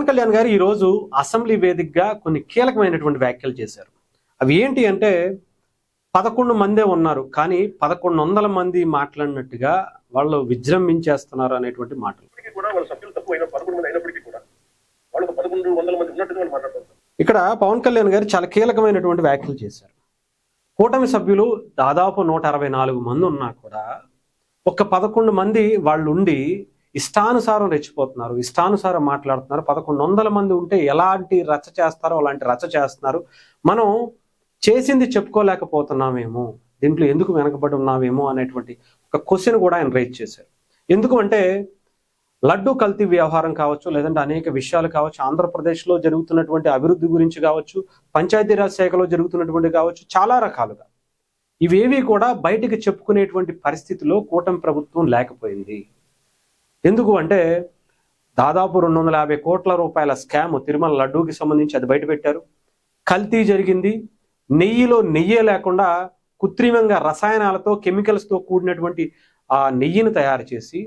పవన్ కళ్యాణ్ గారు ఈరోజు అసెంబ్లీ వేదికగా కొన్ని కీలకమైనటువంటి వ్యాఖ్యలు చేశారు. అవి ఏంటి అంటే 11 మందే ఉన్నారు, కానీ 1100 మంది మాట్లాడినట్టుగా వాళ్ళు విజృంభించేస్తున్నారు అనేటువంటి మాటలు. ఇక్కడ పవన్ కళ్యాణ్ గారు చాలా కీలకమైనటువంటి వ్యాఖ్యలు చేశారు. కూటమి సభ్యులు దాదాపు 164 మంది ఉన్నా కూడా ఒక్క 11 మంది వాళ్ళు ఉండి ఇష్టానుసారం రెచ్చిపోతున్నారు, ఇష్టానుసారం మాట్లాడుతున్నారు. 1100 మంది ఉంటే ఎలాంటి రచ్చ చేస్తారో అలాంటి రచ్చ చేస్తున్నారు. మనం చేసింది చెప్పుకోలేకపోతున్నామేమో, దీంట్లో ఎందుకు వెనకబడి ఉన్నామేమో అనేటువంటి ఒక క్వశ్చన్ కూడా ఆయన రైజ్ చేశారు. ఎందుకు అంటే లడ్డూ కల్తీ వ్యవహారం కావచ్చు, లేదంటే అనేక విషయాలు కావచ్చు, ఆంధ్రప్రదేశ్లో జరుగుతున్నటువంటి అభివృద్ధి గురించి కావచ్చు, పంచాయతీరాజ్ శాఖలో జరుగుతున్నటువంటి కావచ్చు, చాలా రకాలుగా ఇవేవి కూడా బయటికి చెప్పుకునేటువంటి పరిస్థితిలో కూటమి ప్రభుత్వం లేకపోయింది. ఎందుకు అంటే దాదాపు 250 కోట్ల రూపాయల స్కామ్ తిరుమల లడ్డూకి సంబంధించి అది బయటపెట్టారు. కల్తీ జరిగింది. నెయ్యిలో నెయ్యే లేకుండా కృత్రిమంగా రసాయనాలతో కెమికల్స్తో కూడినటువంటి ఆ నెయ్యిని తయారు చేసి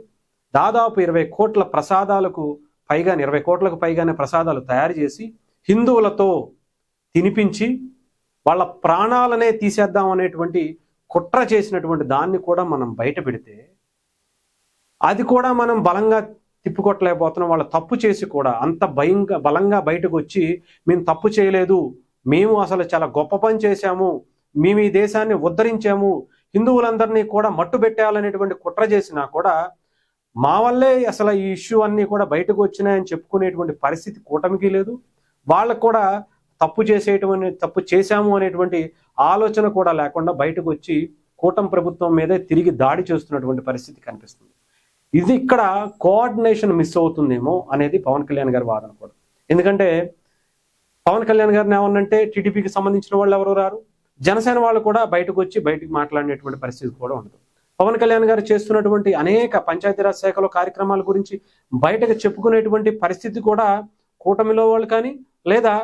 దాదాపు 20 కోట్ల ప్రసాదాలకు పైగా 20 కోట్లకు పైగానే ప్రసాదాలు తయారు చేసి హిందువులతో తినిపించి వాళ్ళ ప్రాణాలనే తీసేద్దాం అనేటువంటి కుట్ర చేసినటువంటి దాన్ని కూడా మనం బయట పెడితే అది కూడా మనం బలంగా తిప్పికొట్టలేకపోతున్నాం. వాళ్ళు తప్పు చేసి కూడా అంత బలంగా బయటకు వచ్చి మేము తప్పు చేయలేదు, మేము అసలు చాలా గొప్ప పని చేశాము, మేము ఈ దేశాన్ని ఉద్ధరించాము, హిందువులందరినీ కూడా మట్టు పెట్టేయాలనేటువంటి కుట్ర చేసినా కూడా మా వల్లే అసలు ఈ ఇష్యూ అన్నీ కూడా బయటకు వచ్చినాయని చెప్పుకునేటువంటి పరిస్థితి కూటమికి లేదు. వాళ్ళకు కూడా తప్పు చేశాము అనేటువంటి ఆలోచన కూడా లేకుండా బయటకు వచ్చి కూటమి ప్రభుత్వం మీదే తిరిగి దాడి చేస్తున్నటువంటి పరిస్థితి కనిపిస్తుంది. ఇది ఇక్కడ కోఆర్డినేషన్ మిస్ అవుతుందేమో అనేది పవన్ కళ్యాణ్ గారి వాదన కూడా. ఎందుకంటే పవన్ కళ్యాణ్ గారిని ఏమన్నంటే టీడీపీకి సంబంధించిన వాళ్ళు ఎవరు రారు, జనసేన వాళ్ళు కూడా బయటకు వచ్చి బయటకు మాట్లాడినటువంటి పరిస్థితి కూడా ఉండదు. పవన్ కళ్యాణ్ గారు చేస్తున్నటువంటి అనేక పంచాయతీరాజ్ శాఖలో కార్యక్రమాల గురించి బయటకు చెప్పుకునేటువంటి పరిస్థితి కూడా కూటమిలో వాళ్ళు కానీ లేదా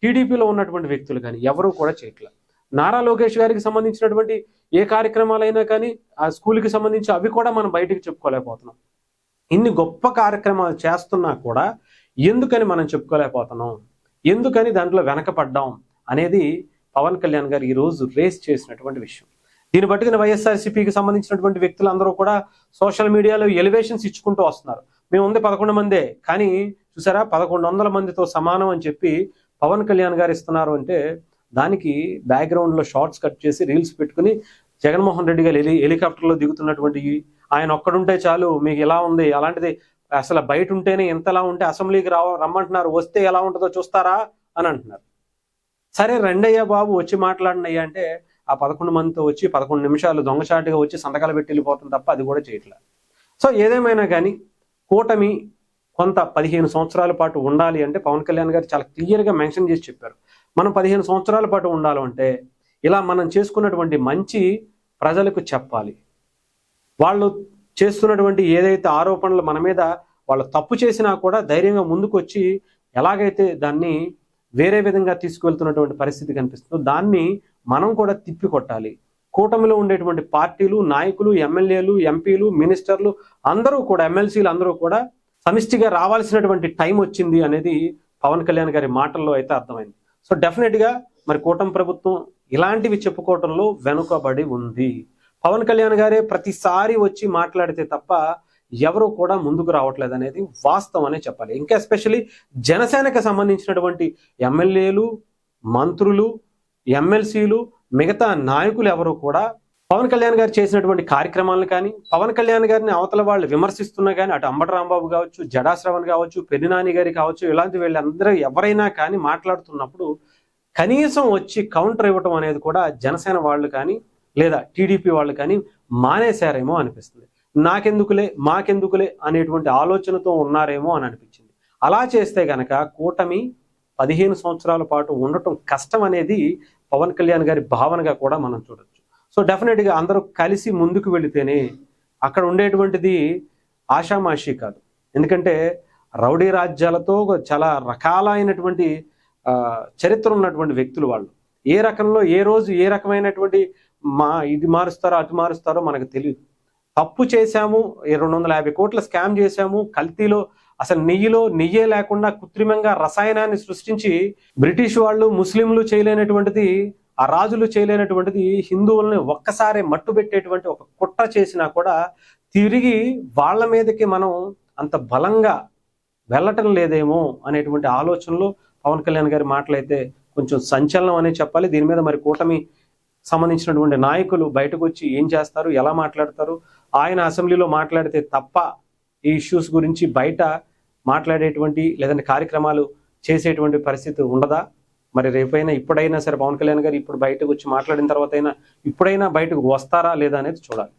టీడీపీలో ఉన్నటువంటి వ్యక్తులు కానీ ఎవరు కూడా చేయట్లేదు. నారా లోకేష్ గారికి సంబంధించినటువంటి ఏ కార్యక్రమాలైనా కానీ ఆ స్కూల్కి సంబంధించి అవి కూడా మనం బయటకు చెప్పుకోలేకపోతున్నాం. ఇన్ని గొప్ప కార్యక్రమాలు చేస్తున్నా కూడా ఎందుకని మనం చెప్పుకోలేకపోతున్నాం, ఎందుకని దాంట్లో వెనకపడ్డాం అనేది పవన్ కళ్యాణ్ గారు ఈరోజు రేస్ చేసినటువంటి విషయం. దీన్ని బట్టి వైఎస్ఆర్సీపీకి సంబంధించినటువంటి వ్యక్తులు అందరూ కూడా సోషల్ మీడియాలో ఎలివేషన్స్ ఇచ్చుకుంటూ వస్తున్నారు. మేము ఉంది 11 మందే, కానీ చూసారా 1100 మందితో సమానం అని చెప్పి పవన్ కళ్యాణ్ గారు ఇస్తున్నారు అంటే దానికి బ్యాక్గ్రౌండ్లో షార్ట్స్ కట్ చేసి రీల్స్ పెట్టుకుని జగన్మోహన్ రెడ్డి గారు హెలికాప్టర్లో దిగుతున్నటువంటి ఆయన ఒక్కడుంటే చాలు మీకు ఎలా ఉంది, అలాంటిది అసలు బయట ఉంటేనే ఎంతలా ఉంటే అసెంబ్లీకి రమ్మంటున్నారు, వస్తే ఎలా ఉంటుందో చూస్తారా అని అంటున్నారు. సరే రెండయ్య బాబు వచ్చి మాట్లాడినయ్యా అంటే ఆ 11 మందితో వచ్చి 11 నిమిషాలు దొంగచాటుగా వచ్చి సంతకాలు పెట్టి వెళ్ళిపోతుంది తప్ప అది కూడా చేయట్లేదు. సో ఏదేమైనా కానీ కూటమి కొంత 15 సంవత్సరాల పాటు ఉండాలి అంటే పవన్ కళ్యాణ్ గారు చాలా క్లియర్గా మెన్షన్ చేసి చెప్పారు. మనం 15 సంవత్సరాల పాటు ఉండాలంటే ఇలా మనం చేసుకున్నటువంటి మంచి ప్రజలకు చెప్పాలి. వాళ్ళు చేస్తున్నటువంటి ఏదైతే ఆరోపణలు మన మీద వాళ్ళు తప్పు చేసినా కూడా ధైర్యంగా ముందుకు వచ్చి ఎలాగైతే దాన్ని వేరే విధంగా తీసుకువెళ్తున్నటువంటి పరిస్థితి కనిపిస్తుందో దాన్ని మనం కూడా తిప్పికొట్టాలి. కూటమిలో ఉండేటువంటి పార్టీలు, నాయకులు, ఎమ్మెల్యేలు, ఎంపీలు, మినిస్టర్లు అందరూ కూడా, ఎమ్మెల్సీలు అందరూ కూడా సమిష్టిగా రావాల్సినటువంటి టైం వచ్చింది అనేది పవన్ కళ్యాణ్ గారి మాటల్లో అయితే అర్థమైంది. సో డెఫినెట్గా మరి కూటమి ప్రభుత్వం ఇలాంటివి చెప్పుకోవటంలో వెనుకబడి ఉంది. పవన్ కళ్యాణ్ గారే ప్రతిసారి వచ్చి మాట్లాడితే తప్ప ఎవరు కూడా ముందుకు రావట్లేదు అనేది వాస్తవం అనే చెప్పాలి. ఇంకా ఎస్పెషల్లీ జనసేనకు సంబంధించినటువంటి ఎమ్మెల్యేలు, మంత్రులు, ఎమ్మెల్సీలు, మిగతా నాయకులు ఎవరు కూడా పవన్ కళ్యాణ్ గారు చేసినటువంటి కార్యక్రమాలను కానీ, పవన్ కళ్యాణ్ గారిని అవతల వాళ్ళు విమర్శిస్తున్నా కానీ, అటు అంబటి రాంబాబు కావచ్చు, జడా శ్రవణ్ కావచ్చు, పెద్దినాని గారి కావచ్చు, ఇలాంటి వీళ్ళందరూ ఎవరైనా కానీ మాట్లాడుతున్నప్పుడు కనీసం వచ్చి కౌంటర్ ఇవ్వటం అనేది కూడా జనసేన వాళ్ళు కానీ లేదా టీడీపీ వాళ్ళు కానీ మానేశారేమో అనిపిస్తుంది. నాకెందుకులే, మాకెందుకులే అనేటువంటి ఆలోచనతో ఉన్నారేమో అని అనిపించింది. అలా చేస్తే గనక కూటమి 15 సంవత్సరాల పాటు ఉండటం కష్టం అనేది పవన్ కళ్యాణ్ గారి భావనగా కూడా మనం చూడొచ్చు. సో డెఫినెట్గా అందరూ కలిసి ముందుకు వెళితేనే అక్కడ ఉండేటువంటిది ఆషామాషి కాదు. ఎందుకంటే రౌడీ రాజ్యాలతో చాలా రకాలైనటువంటి చరిత్ర ఉన్నటువంటి వ్యక్తులు వాళ్ళు. ఏ రకంలో ఏ రోజు ఏ రకమైనటువంటి ఇది మారుస్తారో అటు మారుస్తారో మనకు తెలియదు. తప్పు చేశాము, 250 కోట్ల స్కామ్ చేశాము, కల్తీలో అసలు నెయ్యిలో నెయ్యే లేకుండా కృత్రిమంగా రసాయనాన్ని సృష్టించి బ్రిటిష్ వాళ్ళు ముస్లింలు చేయలేనటువంటిది, ఆ రాజులు చేయలేనటువంటిది హిందువుల్ని ఒక్కసారి మట్టు పెట్టేటువంటి ఒక కుట్ర చేసినా కూడా తిరిగి వాళ్ళ మీదకి మనం అంత బలంగా వెళ్ళటం లేదేమో అనేటువంటి ఆలోచనలో పవన్ కళ్యాణ్ గారి మాటలైతే కొంచెం సంచలనం అనే చెప్పాలి. దీని మీద మరి కూటమి సంబంధించినటువంటి నాయకులు బయటకు వచ్చి ఏం చేస్తారు, ఎలా మాట్లాడతారు, ఆయన అసెంబ్లీలో మాట్లాడితే తప్ప ఈ ఇష్యూస్ గురించి బయట మాట్లాడేటువంటి లేదంటే కార్యక్రమాలు చేసేటువంటి పరిస్థితి ఉండదా? మరి రేపైనా ఇప్పుడైనా సరే పవన్ కళ్యాణ్ గారు ఇప్పుడు బయటకు వచ్చి మాట్లాడిన తర్వాత అయినా ఇప్పుడైనా బయటకు వస్తారా లేదా అనేది చూడాలి.